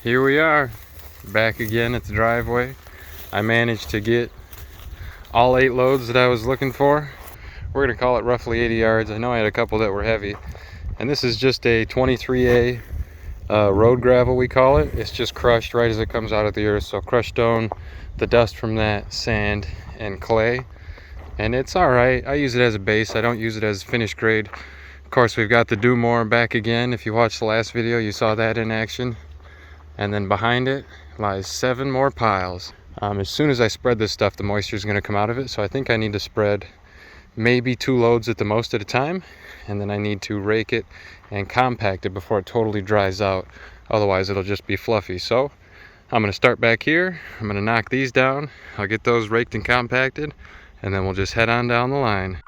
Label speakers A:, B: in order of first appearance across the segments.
A: Here we are, back again at the driveway. I managed to get all 8 loads that I was looking for. We're gonna call it roughly 80 yards. I know I had a couple that were heavy. And this is just a 23A road gravel, we call it. It's just crushed right as it comes out of the earth. So crushed stone, the dust from that, sand, and clay. And it's all right. I use it as a base. I don't use it as finished grade. Of course, we've got the DO-MOR back again. If you watched the last video, you saw that in action. And then behind it lies 7 more piles. As soon as I spread this stuff, the moisture is going to come out of it. So I think I need to spread maybe 2 loads at the most at a time. And then I need to rake it and compact it before it totally dries out. Otherwise, it'll just be fluffy. So I'm going to start back here. I'm going to knock these down. I'll get those raked and compacted. And then we'll just head on down the line.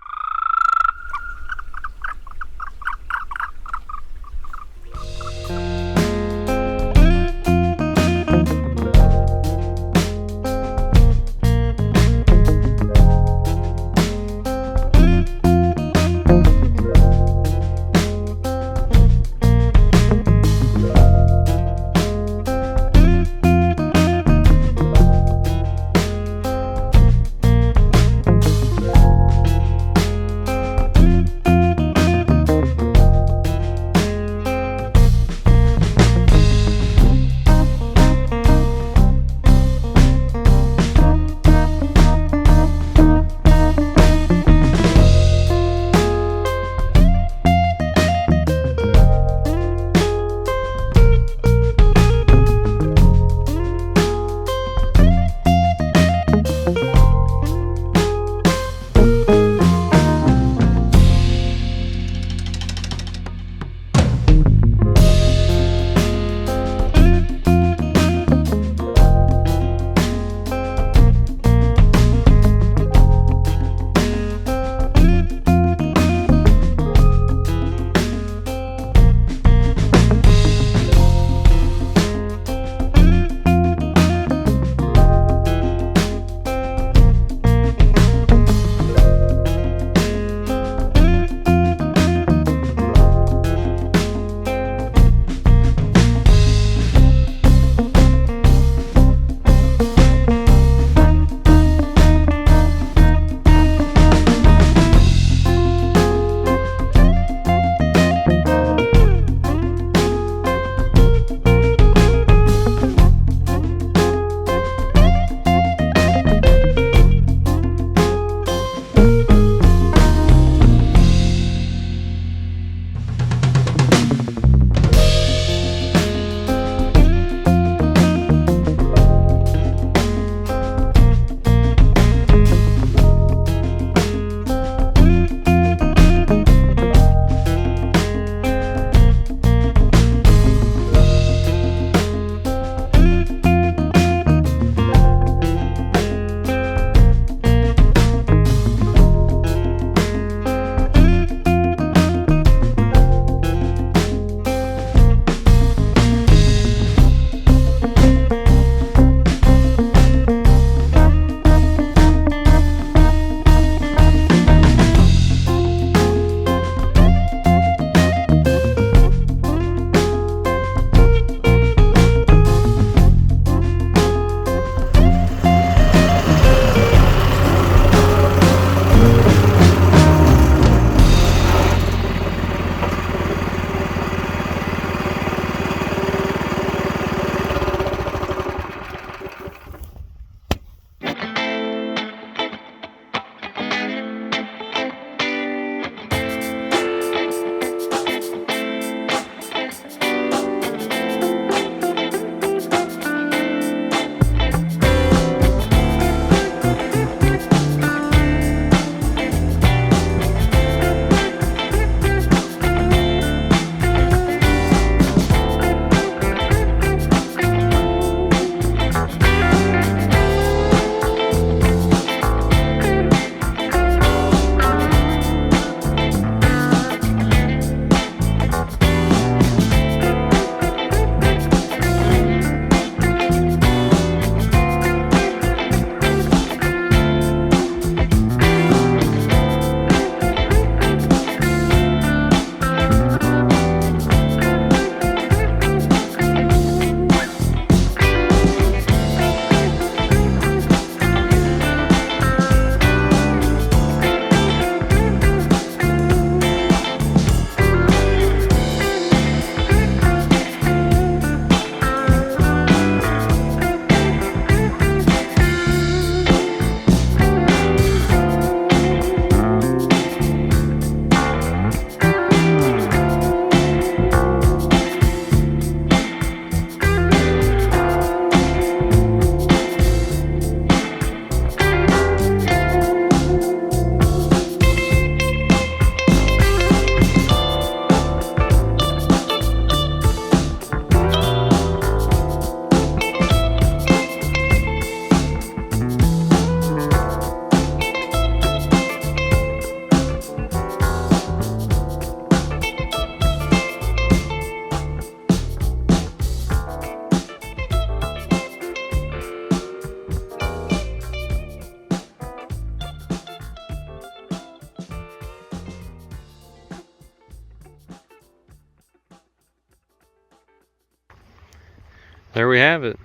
A: There we have it.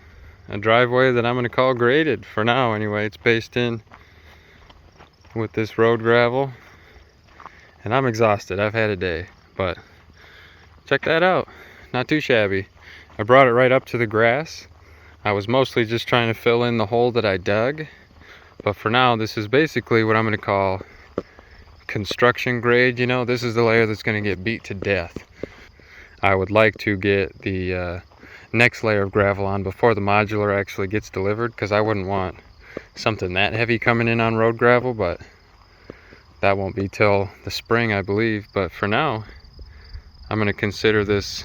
A: A driveway that I'm going to call graded for now anyway. It's paced in with this road gravel. And I'm exhausted. I've had a day. But check that out. Not too shabby. I brought it right up to the grass. I was mostly just trying to fill in the hole that I dug. But for now, this is basically what I'm going to call construction grade. You know, this is the layer that's going to get beat to death. I would like to get the next layer of gravel on before the modular actually gets delivered, because I wouldn't want something that heavy coming in on road gravel, but that won't be till the spring, I believe. But for now, I'm going to consider this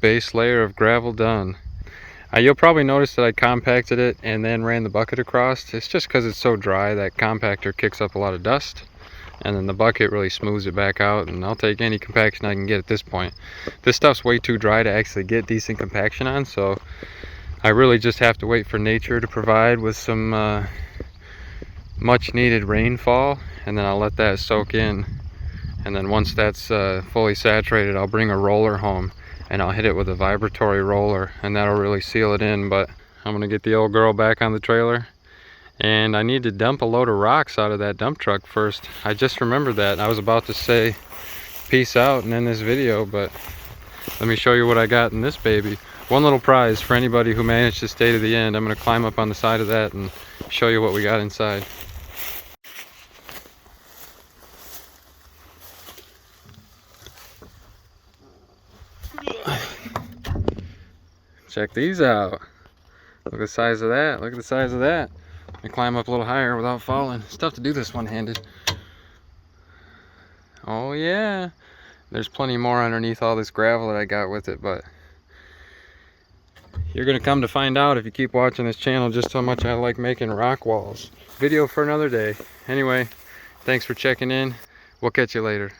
A: base layer of gravel done. You'll probably notice that I compacted it and then ran the bucket across. It's just because it's so dry that compactor kicks up a lot of dust, and then the bucket really smooths it back out, and I'll take any compaction I can get at this point. This stuff's way too dry to actually get decent compaction on, so I really just have to wait for nature to provide with some much needed rainfall, and then I'll let that soak in. And then once that's fully saturated, I'll bring a roller home and I'll hit it with a vibratory roller, and that'll really seal it in. But I'm gonna get the old girl back on the trailer, and I need to dump a load of rocks out of that dump truck first. I just remembered that. I was about to say peace out and end this video, but let me show you what I got in this baby. One little prize for anybody who managed to stay to the end. I'm gonna climb up on the side of that and show you what we got inside. Check these out. Look at the size of that. Look at the size of that. Let me climb up a little higher without falling. It's tough to do this one-handed. Oh yeah. There's plenty more underneath all this gravel that I got with it, but you're gonna come to find out if you keep watching this channel just how much I like making rock walls. Video for another day. Anyway, thanks for checking in. We'll catch you later.